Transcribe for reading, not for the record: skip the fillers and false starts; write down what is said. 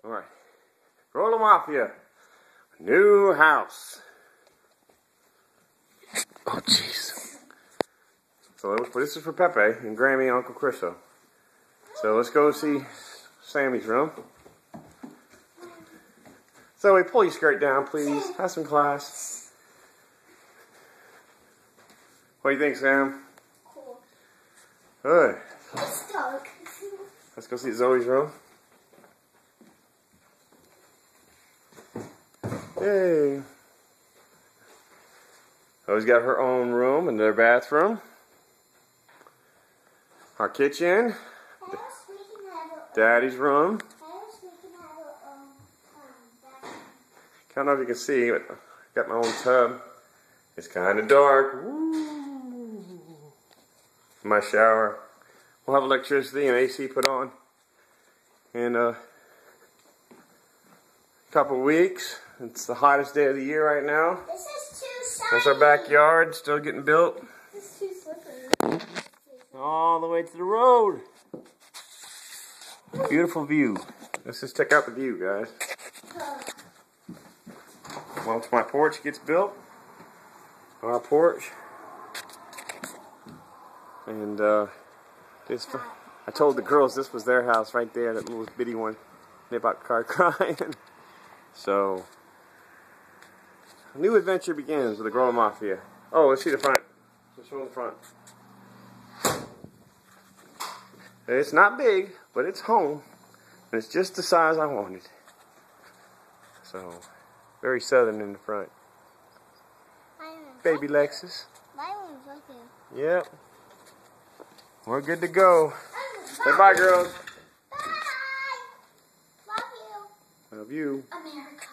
Alright. Gorilla Mafia. New house. Oh, jeez. So this is for Pepe and Grammy and Uncle Chriso. So let's go see Sammy's room. Zoe, pull your skirt down, please. Have some class. What do you think, Sam? Cool. Good. It's dark. Let's go see Zoe's room. Yay. Zoe's got her own room and their bathroom. Our kitchen. Daddy's room. I don't know if you can see, but I've got my own tub. It's kind of dark. Woo. My shower. We'll have electricity and AC put on in a couple weeks. It's the hottest day of the year right now. This is too sunny. That's our backyard, still getting built. This is too slippery. All the way to the road. Beautiful view. Let's just check out the view, guys. Once my porch gets built, our porch, and I told the girls this was their house right there, that little bitty one. They about to start crying. So, a new adventure begins with the Gorilla Mafia. Oh, let's see the front. Let's show the front. It's not big, but it's home, and it's just the size I wanted. So, very southern in the front. Baby Lexus. My one's looking. Yep. We're good to go. Say bye, girls. Bye. Love you. Love you. America.